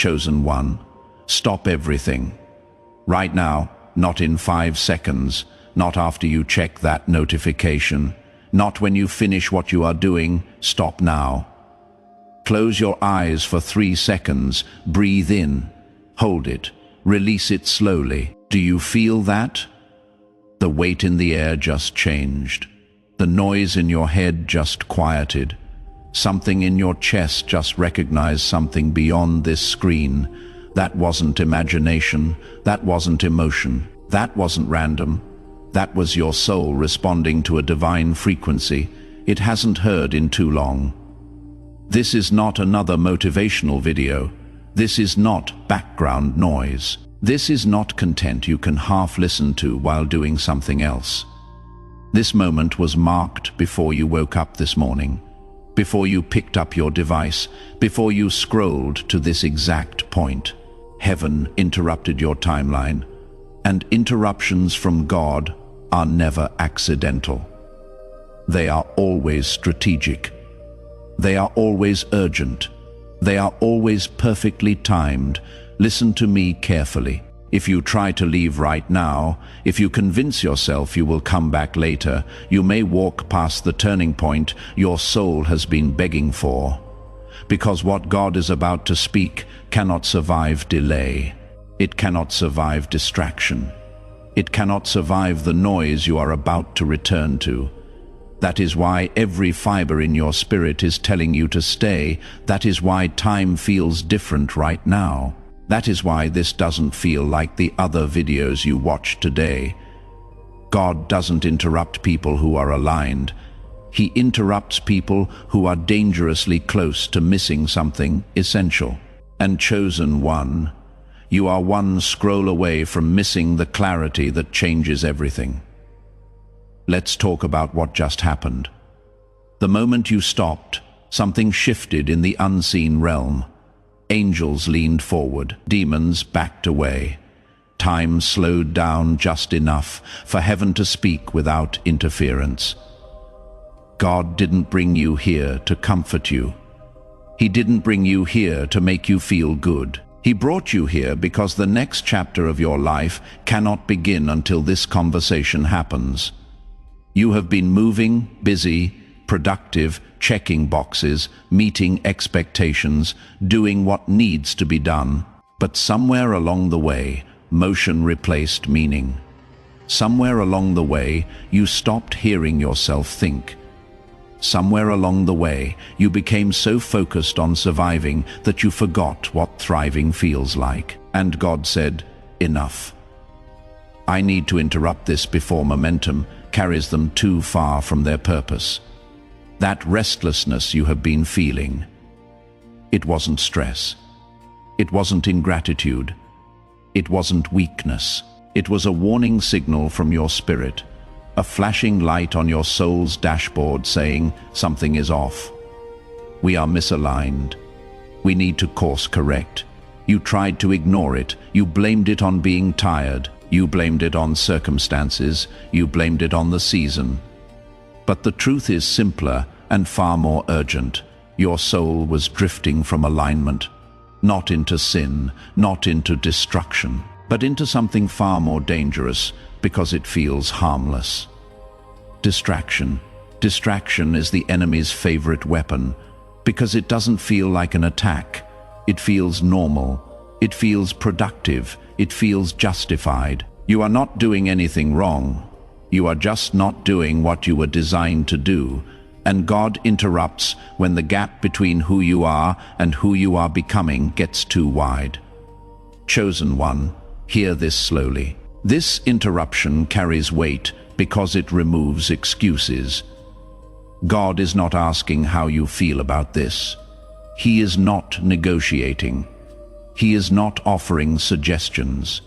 Chosen one, stop everything. Right now, not in 5 seconds, not after you check that notification, not when you finish what you are doing, stop now. Close your eyes for 3 seconds, breathe in, hold it, release it slowly. Do you feel that? The weight in the air just changed. The noise in your head just quieted. Something in your chest just recognized something beyond this screen. That wasn't imagination, that wasn't emotion, that wasn't random. That was your soul responding to a divine frequency it hasn't heard in too long. This is not another motivational video. This is not background noise. This is not content you can half listen to while doing something else. This moment was marked before you woke up this morning, before you picked up your device, before you scrolled to this exact point. Heaven interrupted your timeline, and interruptions from God are never accidental. They are always strategic. They are always urgent. They are always perfectly timed. Listen to me carefully. If you try to leave right now, if you convince yourself you will come back later, you may walk past the turning point your soul has been begging for. Because what God is about to speak cannot survive delay. It cannot survive distraction. It cannot survive the noise you are about to return to. That is why every fiber in your spirit is telling you to stay. That is why time feels different right now. That is why this doesn't feel like the other videos you watched today. God doesn't interrupt people who are aligned. He interrupts people who are dangerously close to missing something essential. And chosen one, you are one scroll away from missing the clarity that changes everything. Let's talk about what just happened. The moment you stopped, something shifted in the unseen realm. Angels leaned forward, demons backed away. Time slowed down just enough for heaven to speak without interference. God didn't bring you here to comfort you. He didn't bring you here to make you feel good. He brought you here because the next chapter of your life cannot begin until this conversation happens. You have been moving, busy, productive, checking boxes, meeting expectations, doing what needs to be done. But somewhere along the way, motion replaced meaning. Somewhere along the way, you stopped hearing yourself think. Somewhere along the way, you became so focused on surviving that you forgot what thriving feels like. And God said, "Enough. I need to interrupt this before momentum carries them too far from their purpose." That restlessness you have been feeling, it wasn't stress. It wasn't ingratitude. It wasn't weakness. It was a warning signal from your spirit, a flashing light on your soul's dashboard saying something is off. We are misaligned. We need to course correct. You tried to ignore it. You blamed it on being tired. You blamed it on circumstances. You blamed it on the season. But the truth is simpler and far more urgent. Your soul was drifting from alignment, not into sin, not into destruction, but into something far more dangerous because it feels harmless. Distraction. Distraction is the enemy's favorite weapon because it doesn't feel like an attack. It feels normal. It feels productive. It feels justified. You are not doing anything wrong. You are just not doing what you were designed to do, and God interrupts when the gap between who you are and who you are becoming gets too wide. Chosen one, hear this slowly. This interruption carries weight because it removes excuses. God is not asking how you feel about this. He is not negotiating. He is not offering suggestions.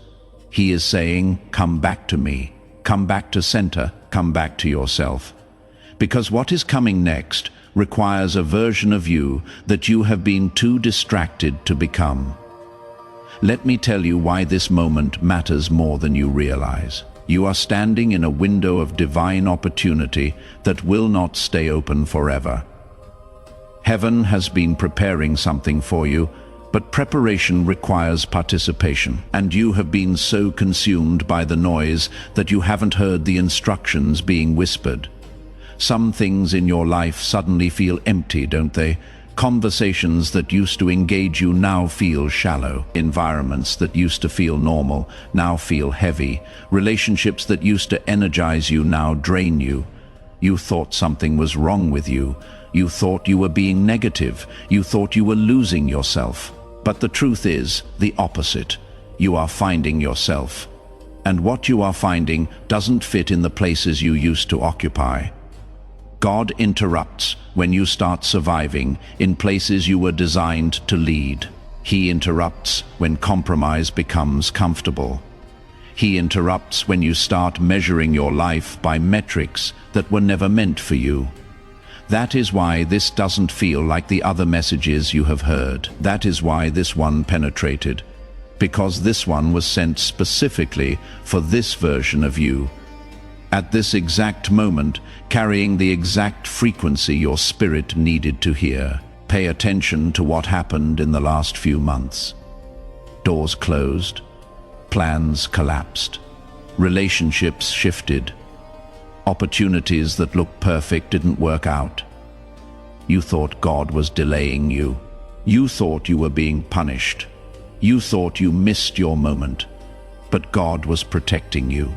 He is saying, "Come back to me. Come back to center, come back to yourself." Because what is coming next requires a version of you that you have been too distracted to become. Let me tell you why this moment matters more than you realize. You are standing in a window of divine opportunity that will not stay open forever. Heaven has been preparing something for you, But preparation requires participation, and you have been so consumed by the noise that you haven't heard the instructions being whispered. Some things in your life suddenly feel empty, don't they? Conversations that used to engage you now feel shallow. Environments that used to feel normal now feel heavy. Relationships that used to energize you now drain you. You thought something was wrong with you. You thought you were being negative. You thought you were losing yourself. But the truth is the opposite. You are finding yourself. And what you are finding doesn't fit in the places you used to occupy. God interrupts when you start surviving in places you were designed to lead. He interrupts when compromise becomes comfortable. He interrupts when you start measuring your life by metrics that were never meant for you. That is why this doesn't feel like the other messages you have heard. That is why this one penetrated. Because this one was sent specifically for this version of you. At this exact moment, carrying the exact frequency your spirit needed to hear. Pay attention to what happened in the last few months. Doors closed. Plans collapsed. Relationships shifted. Opportunities that looked perfect didn't work out. You thought God was delaying you. You thought you were being punished. You thought you missed your moment. But God was protecting you.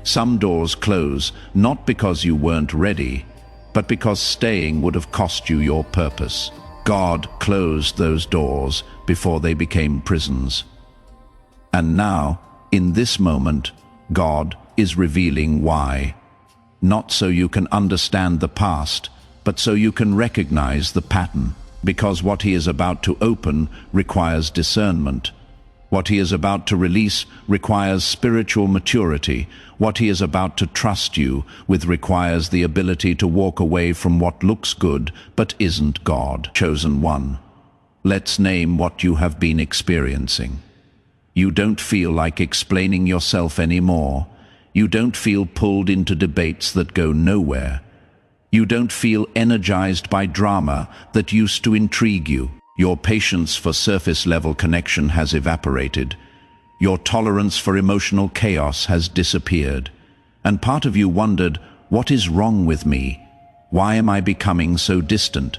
Some doors close, not because you weren't ready, but because staying would have cost you your purpose. God closed those doors before they became prisons. And now, in this moment, God is revealing why. Not so you can understand the past, but so you can recognize the pattern. Because what He is about to open requires discernment. What He is about to release requires spiritual maturity. What He is about to trust you with requires the ability to walk away from what looks good but isn't God. Chosen one, let's name what you have been experiencing. You don't feel like explaining yourself anymore. You don't feel pulled into debates that go nowhere. You don't feel energized by drama that used to intrigue you. Your patience for surface-level connection has evaporated. Your tolerance for emotional chaos has disappeared. And part of you wondered, what is wrong with me? Why am I becoming so distant?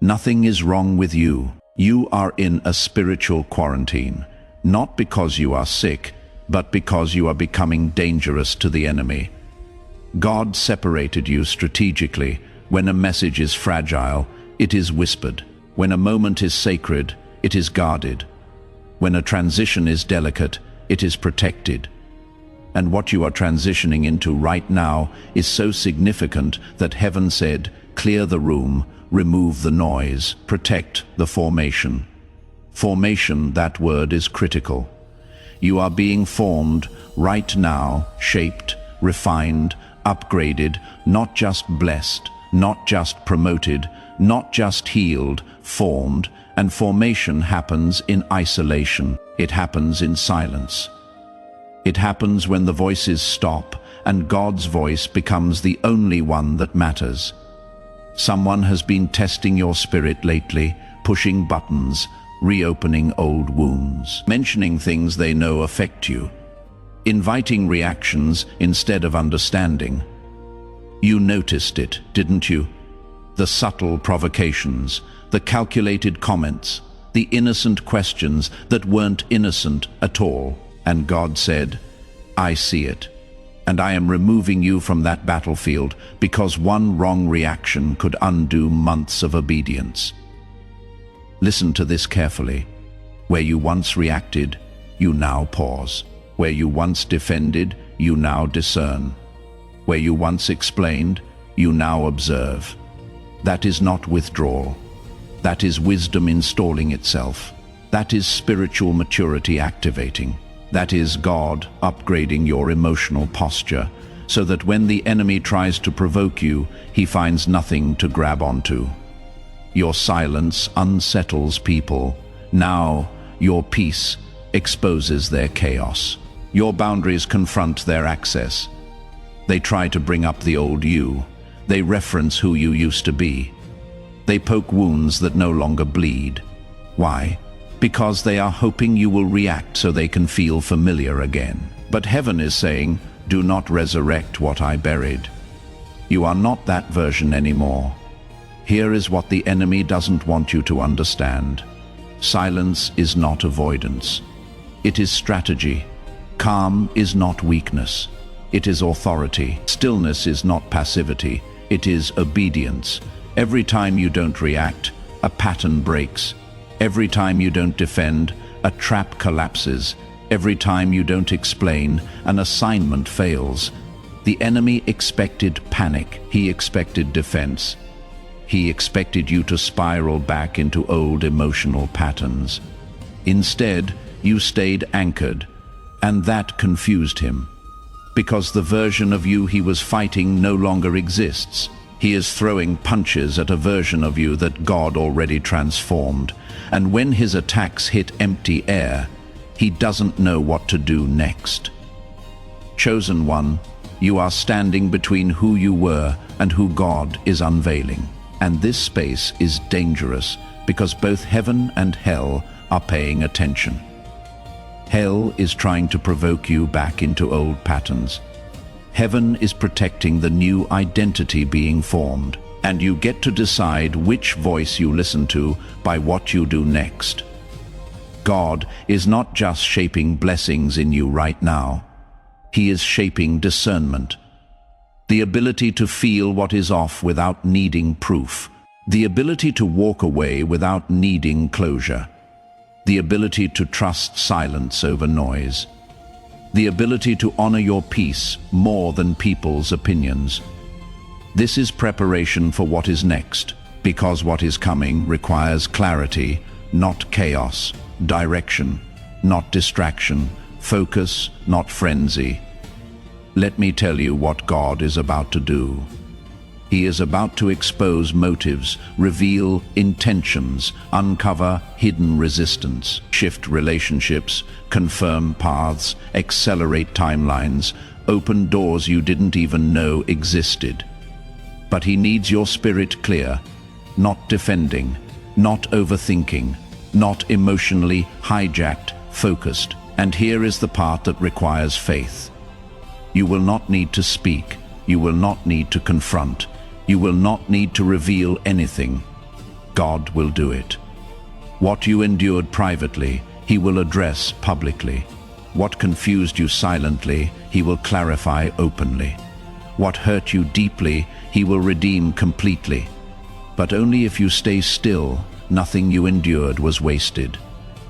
Nothing is wrong with you. You are in a spiritual quarantine, not because you are sick, but because you are becoming dangerous to the enemy. God separated you strategically. When a message is fragile, it is whispered. When a moment is sacred, it is guarded. When a transition is delicate, it is protected. And what you are transitioning into right now is so significant that heaven said, clear the room, remove the noise, protect the formation. Formation, that word is critical. You are being formed right now, shaped, refined, upgraded, not just blessed, not just promoted, not just healed, formed. And formation happens in isolation. It happens in silence. It happens when the voices stop and God's voice becomes the only one that matters. Someone has been testing your spirit lately, pushing buttons, reopening old wounds, mentioning things they know affect you, inviting reactions instead of understanding. You noticed it, didn't you? The subtle provocations, the calculated comments, the innocent questions that weren't innocent at all. And God said, I see it, and I am removing you from that battlefield because one wrong reaction could undo months of obedience. Listen to this carefully. Where you once reacted, you now pause. Where you once defended, you now discern. Where you once explained, you now observe. That is not withdrawal. That is wisdom installing itself. That is spiritual maturity activating. That is God upgrading your emotional posture so that when the enemy tries to provoke you, he finds nothing to grab onto. Your silence unsettles people. Now, your peace exposes their chaos. Your boundaries confront their access. They try to bring up the old you. They reference who you used to be. They poke wounds that no longer bleed. Why? because they are hoping you will react so they can feel familiar again. But heaven is saying, do not resurrect what I buried. You are not that version anymore. Here is what the enemy doesn't want you to understand. Silence is not avoidance. It is strategy. Calm is not weakness. It is authority. Stillness is not passivity. It is obedience. Every time you don't react, a pattern breaks. Every time you don't defend, a trap collapses. Every time you don't explain, an assignment fails. The enemy expected panic. He expected defense. He expected you to spiral back into old emotional patterns. Instead, you stayed anchored, and that confused him. Because the version of you he was fighting no longer exists. He is throwing punches at a version of you that God already transformed. And when his attacks hit empty air, he doesn't know what to do next. Chosen one, you are standing between who you were and who God is unveiling. And this space is dangerous because both heaven and hell are paying attention. Hell is trying to provoke you back into old patterns. Heaven is protecting the new identity being formed, and you get to decide which voice you listen to by what you do next. God is not just shaping blessings in you right now. He is shaping discernment. The ability to feel what is off without needing proof. The ability to walk away without needing closure. The ability to trust silence over noise. The ability to honor your peace more than people's opinions. This is preparation for what is next, because what is coming requires clarity, not chaos, direction, not distraction, focus, not frenzy. Let me tell you what God is about to do. He is about to expose motives, reveal intentions, uncover hidden resistance, shift relationships, confirm paths, accelerate timelines, open doors you didn't even know existed. But he needs your spirit clear, not defending, not overthinking, not emotionally hijacked, focused. And here is the part that requires faith. You will not need to speak. You will not need to confront. You will not need to reveal anything. God will do it. What you endured privately, he will address publicly. What confused you silently, he will clarify openly. What hurt you deeply, he will redeem completely. But only if you stay still, nothing you endured was wasted.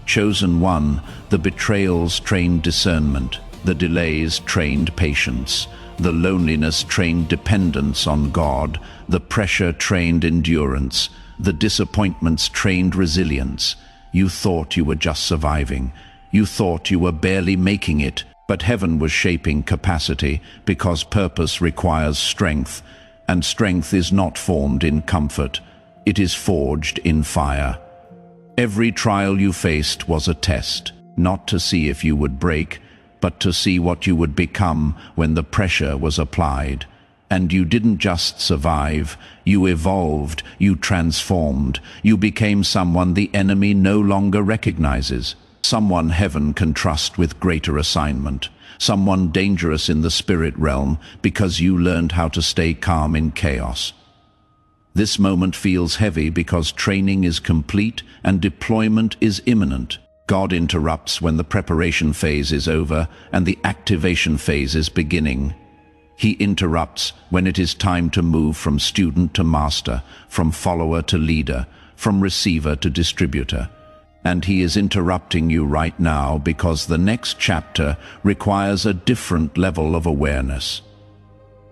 Chosen one, the betrayals trained discernment, the delays trained patience, the loneliness trained dependence on God, the pressure trained endurance, the disappointments trained resilience. You thought you were just surviving. You thought you were barely making it, but heaven was shaping capacity because purpose requires strength, and strength is not formed in comfort. It is forged in fire. Every trial you faced was a test, not to see if you would break, but to see what you would become when the pressure was applied. And you didn't just survive, you evolved, you transformed, you became someone the enemy no longer recognizes, someone heaven can trust with greater assignment, someone dangerous in the spirit realm because you learned how to stay calm in chaos. This moment feels heavy because training is complete and deployment is imminent. God interrupts when the preparation phase is over and the activation phase is beginning. He interrupts when it is time to move from student to master, from follower to leader, from receiver to distributor. And he is interrupting you right now because the next chapter requires a different level of awareness.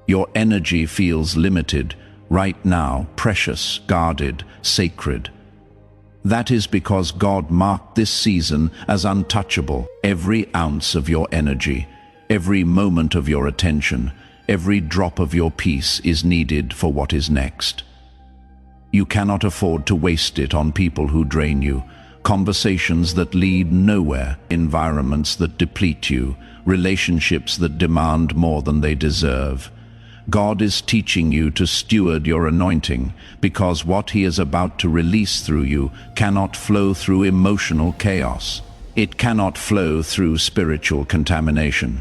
Your energy feels limited, right now, precious, guarded, sacred. That is because God marked this season as untouchable. Every ounce of your energy, every moment of your attention, every drop of your peace is needed for what is next. You cannot afford to waste it on people who drain you, conversations that lead nowhere, environments that deplete you, relationships that demand more than they deserve. God is teaching you to steward your anointing, because what He is about to release through you cannot flow through emotional chaos. It cannot flow through spiritual contamination.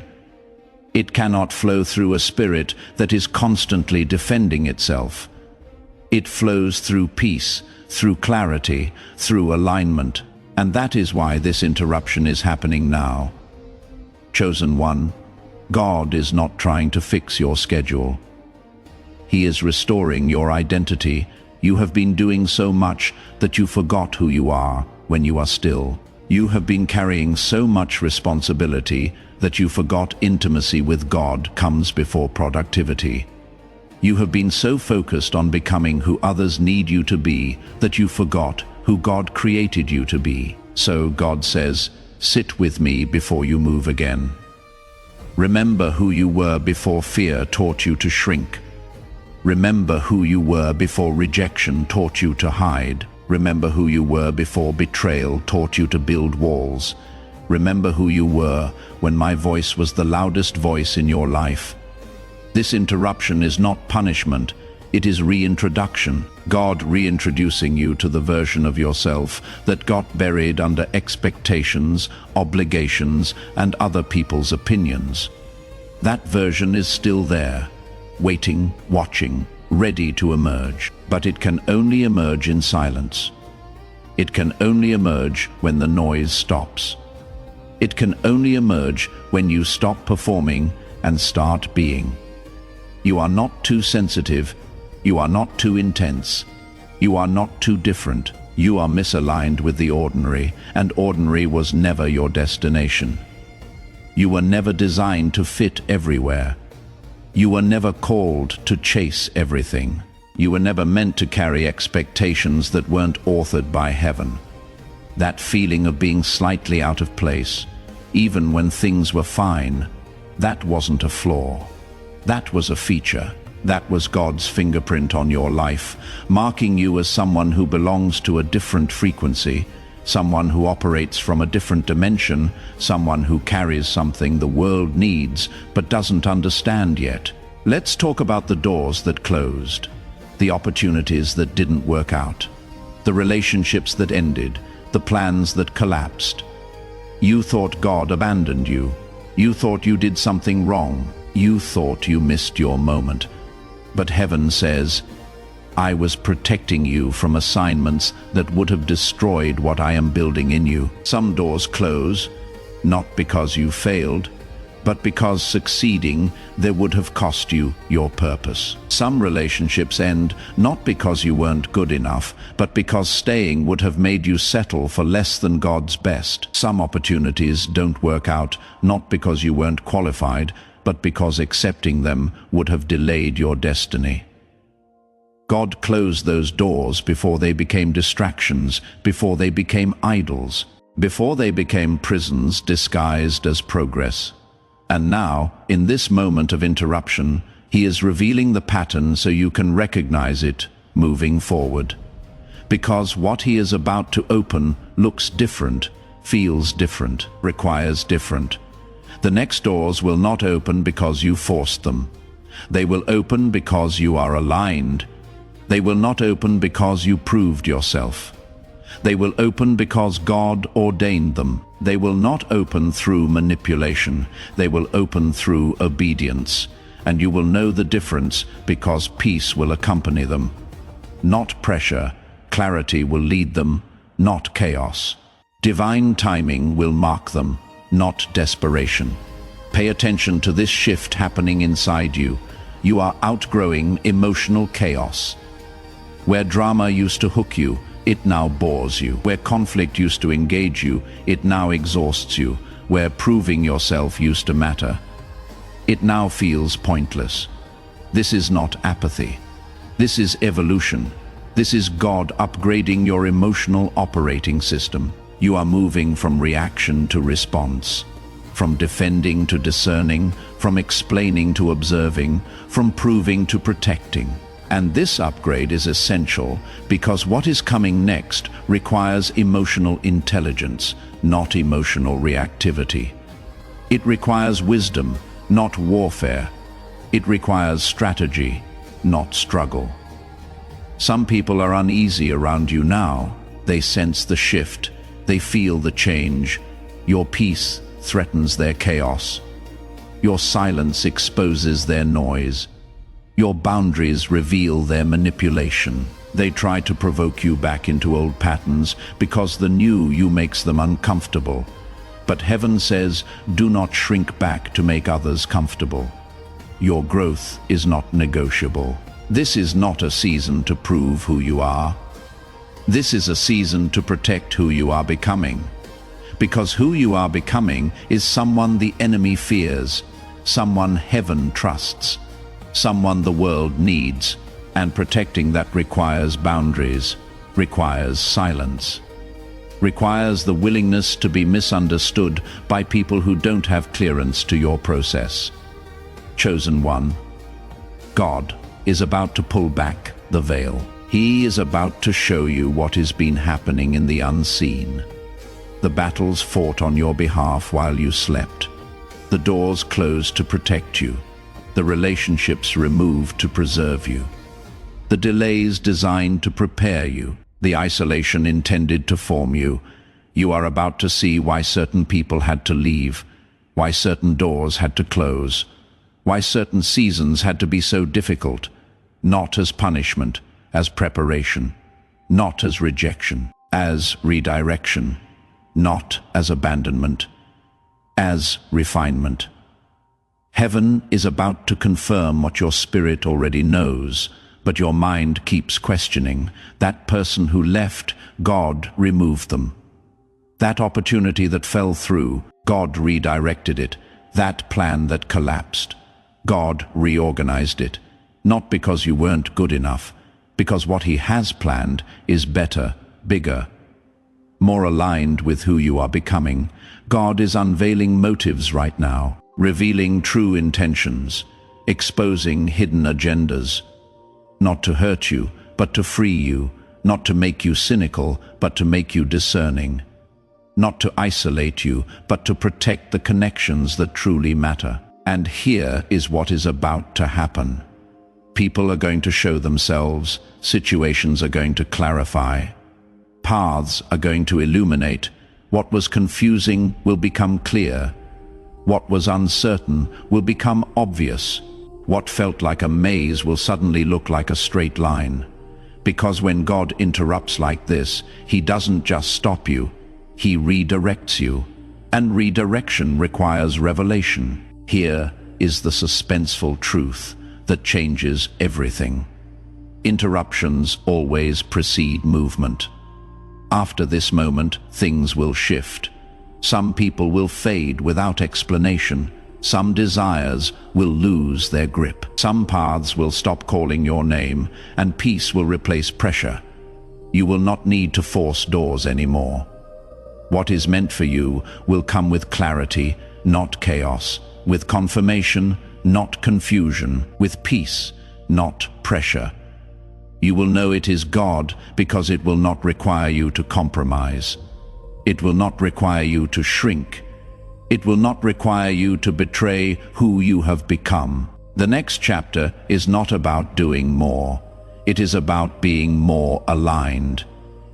It cannot flow through a spirit that is constantly defending itself. It flows through peace, through clarity, through alignment. And that is why this interruption is happening now. Chosen one, God is not trying to fix your schedule. He is restoring your identity. You have been doing so much that you forgot who you are when you are still. You have been carrying so much responsibility that you forgot intimacy with God comes before productivity. You have been so focused on becoming who others need you to be that you forgot who God created you to be. So God says, sit with me before you move again. Remember who you were before fear taught you to shrink. Remember who you were before rejection taught you to hide. Remember who you were before betrayal taught you to build walls. Remember who you were when my voice was the loudest voice in your life. This interruption is not punishment, it is reintroduction. God reintroducing you to the version of yourself that got buried under expectations, obligations, and other people's opinions. That version is still there, waiting, watching, ready to emerge. But it can only emerge in silence. It can only emerge when the noise stops. It can only emerge when you stop performing and start being. You are not too sensitive. You are not too intense. You are not too different. You are misaligned with the ordinary, and ordinary was never your destination. You were never designed to fit everywhere. You were never called to chase everything. You were never meant to carry expectations that weren't authored by heaven. That feeling of being slightly out of place, even when things were fine, that wasn't a flaw. That was a feature. That was God's fingerprint on your life, marking you as someone who belongs to a different frequency, someone who operates from a different dimension, someone who carries something the world needs but doesn't understand yet. Let's talk about the doors that closed, the opportunities that didn't work out, the relationships that ended, the plans that collapsed. You thought God abandoned you. You thought you did something wrong. You thought you missed your moment. But heaven says, I was protecting you from assignments that would have destroyed what I am building in you. Some doors close, not because you failed, but because succeeding there would have cost you your purpose. Some relationships end not because you weren't good enough, but because staying would have made you settle for less than God's best. Some opportunities don't work out not because you weren't qualified, but because accepting them would have delayed your destiny. God closed those doors before they became distractions, before they became idols, before they became prisons disguised as progress. And now, in this moment of interruption, He is revealing the pattern so you can recognize it moving forward. Because what He is about to open looks different, feels different, requires different. The next doors will not open because you forced them. They will open because you are aligned. They will not open because you proved yourself. They will open because God ordained them. They will not open through manipulation. They will open through obedience. And you will know the difference because peace will accompany them. Not pressure, clarity will lead them, not chaos. Divine timing will mark them, not desperation. Pay attention to this shift happening inside you. You are outgrowing emotional chaos. Where drama used to hook you, it now bores you. Where conflict used to engage you, it now exhausts you. Where proving yourself used to matter, it now feels pointless. This is not apathy. This is evolution. This is God upgrading your emotional operating system. You are moving from reaction to response, from defending to discerning, from explaining to observing, from proving to protecting. And this upgrade is essential because what is coming next requires emotional intelligence, not emotional reactivity. It requires wisdom, not warfare. It requires strategy, not struggle. Some people are uneasy around you now. They sense the shift. They feel the change. Your peace threatens their chaos. Your silence exposes their noise. Your boundaries reveal their manipulation. They try to provoke you back into old patterns because the new you makes them uncomfortable. But heaven says, do not shrink back to make others comfortable. Your growth is not negotiable. This is not a season to prove who you are. This is a season to protect who you are becoming. Because who you are becoming is someone the enemy fears, someone heaven trusts, someone the world needs, and protecting that requires boundaries, requires silence, requires the willingness to be misunderstood by people who don't have clearance to your process. Chosen one, God is about to pull back the veil. He is about to show you what has been happening in the unseen. The battles fought on your behalf while you slept. The doors closed to protect you. The relationships removed to preserve you. The delays designed to prepare you. The isolation intended to form you. You are about to see why certain people had to leave, why certain doors had to close, why certain seasons had to be so difficult, not as punishment, as preparation, not as rejection, as redirection, not as abandonment, as refinement. Heaven is about to confirm what your spirit already knows, but your mind keeps questioning. That person who left, God removed them. That opportunity that fell through, God redirected it. That plan that collapsed, God reorganized it. Not because you weren't good enough, because what He has planned is better, bigger, more aligned with who you are becoming. God is unveiling motives right now, revealing true intentions, exposing hidden agendas. Not to hurt you, but to free you, not to make you cynical, but to make you discerning. Not to isolate you, but to protect the connections that truly matter. And here is what is about to happen. People are going to show themselves, situations are going to clarify, paths are going to illuminate. What was confusing will become clear. What was uncertain will become obvious. What felt like a maze will suddenly look like a straight line. Because when God interrupts like this, He doesn't just stop you, He redirects you. And redirection requires revelation. Here is the suspenseful truth that changes everything. Interruptions always precede movement. After this moment, things will shift. Some people will fade without explanation. Some desires will lose their grip. Some paths will stop calling your name, and peace will replace pressure. You will not need to force doors anymore. What is meant for you will come with clarity, not chaos, with confirmation, not confusion, with peace, not pressure. You will know it is God because it will not require you to compromise. It will not require you to shrink. It will not require you to betray who you have become. The next chapter is not about doing more. It is about being more aligned.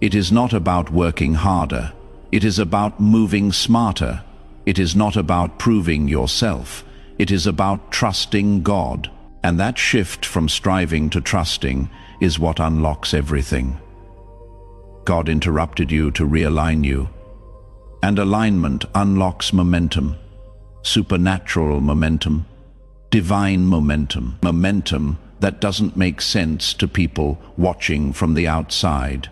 It is not about working harder. It is about moving smarter. It is not about proving yourself. It is about trusting God. And that shift from striving to trusting is what unlocks everything. God interrupted you to realign you. And alignment unlocks momentum, supernatural momentum, divine momentum, momentum that doesn't make sense to people watching from the outside.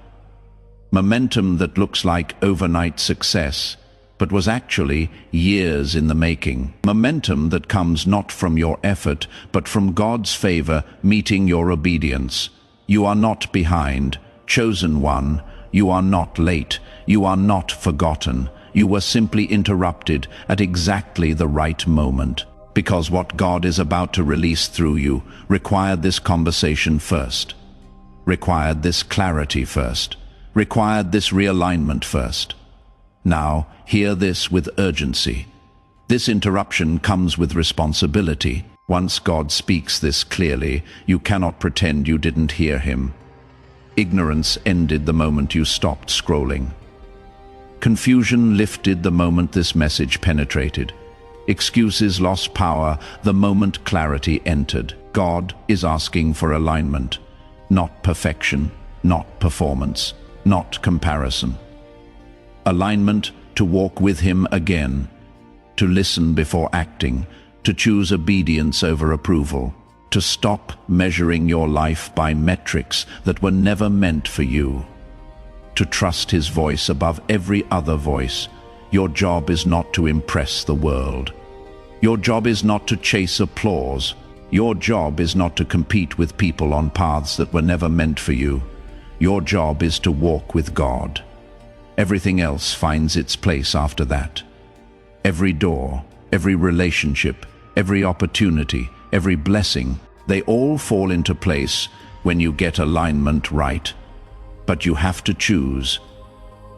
Momentum that looks like overnight success, but was actually years in the making. Momentum that comes not from your effort, but from God's favor meeting your obedience. You are not behind, chosen one. You are not late. You are not forgotten. You were simply interrupted at exactly the right moment. Because what God is about to release through you required this conversation first, required this clarity first, required this realignment first. Now, hear this with urgency. This interruption comes with responsibility. Once God speaks this clearly, you cannot pretend you didn't hear him. Ignorance ended the moment you stopped scrolling. Confusion lifted the moment this message penetrated. Excuses lost power the moment clarity entered. God is asking for alignment, not perfection, not performance, not comparison. Alignment to walk with him again, to listen before acting, to choose obedience over approval, to stop measuring your life by metrics that were never meant for you, to trust his voice above every other voice. Your job is not to impress the world. Your job is not to chase applause. Your job is not to compete with people on paths that were never meant for you. Your job is to walk with God. Everything else finds its place after that. Every door, every relationship, every opportunity, every blessing, they all fall into place when you get alignment right. But you have to choose.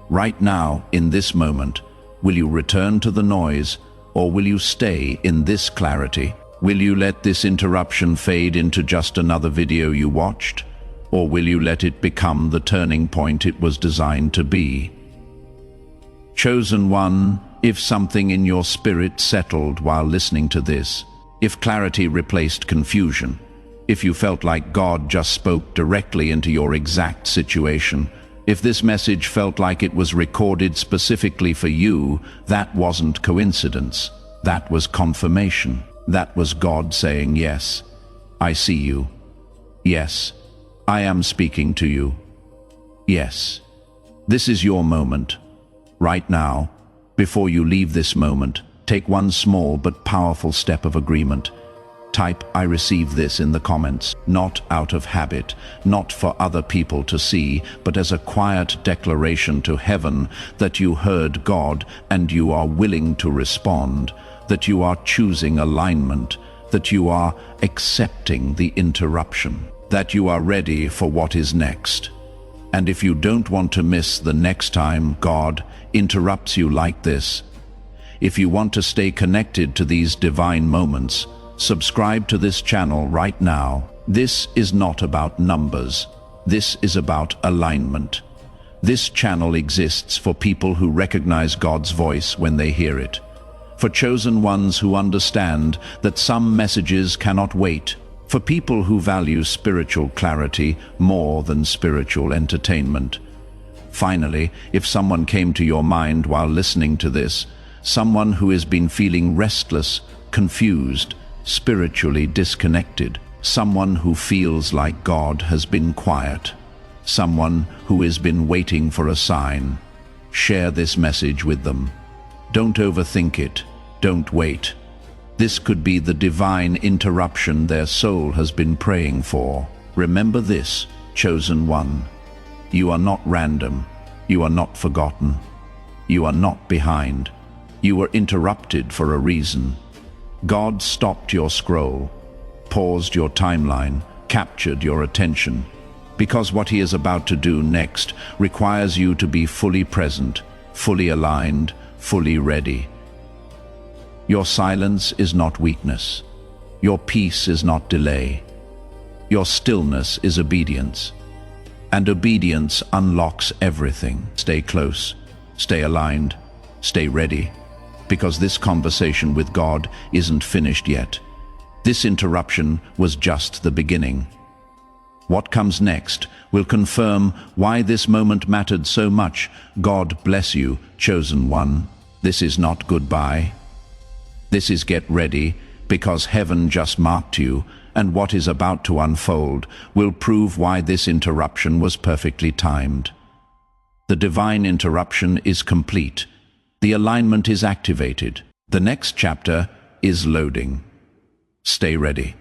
Right now, in this moment, will you return to the noise, or will you stay in this clarity? Will you let this interruption fade into just another video you watched? Or will you let it become the turning point it was designed to be? Chosen one, if something in your spirit settled while listening to this, if clarity replaced confusion, if you felt like God just spoke directly into your exact situation, if this message felt like it was recorded specifically for you, that wasn't coincidence. That was confirmation. That was God saying, yes, I see you. Yes, I am speaking to you. Yes, this is your moment. Right now, before you leave this moment, take one small but powerful step of agreement. Type "I receive this" in the comments, not out of habit, not for other people to see, but as a quiet declaration to heaven that you heard God and you are willing to respond, that you are choosing alignment, that you are accepting the interruption, that you are ready for what is next. And if you don't want to miss the next time God interrupts you like this, if you want to stay connected to these divine moments, subscribe to this channel right now. This is not about numbers. This is about alignment. This channel exists for people who recognize God's voice when they hear it, for chosen ones who understand that some messages cannot wait, for people who value spiritual clarity more than spiritual entertainment. Finally, if someone came to your mind while listening to this, someone who has been feeling restless, confused, spiritually disconnected, someone who feels like God has been quiet, someone who has been waiting for a sign, share this message with them. Don't overthink it. Don't wait. This could be the divine interruption their soul has been praying for. Remember this, chosen one. You are not random. You are not forgotten. You are not behind. You were interrupted for a reason. God stopped your scroll, paused your timeline, captured your attention, because what he is about to do next requires you to be fully present, fully aligned, fully ready. Your silence is not weakness. Your peace is not delay. Your stillness is obedience. And obedience unlocks everything. Stay close, stay aligned, stay ready, because this conversation with God isn't finished yet. This interruption was just the beginning. What comes next will confirm why this moment mattered so much. God bless you, chosen one. This is not goodbye. This is get ready, because heaven just marked you, and what is about to unfold will prove why this interruption was perfectly timed. The divine interruption is complete. The alignment is activated. The next chapter is loading. Stay ready.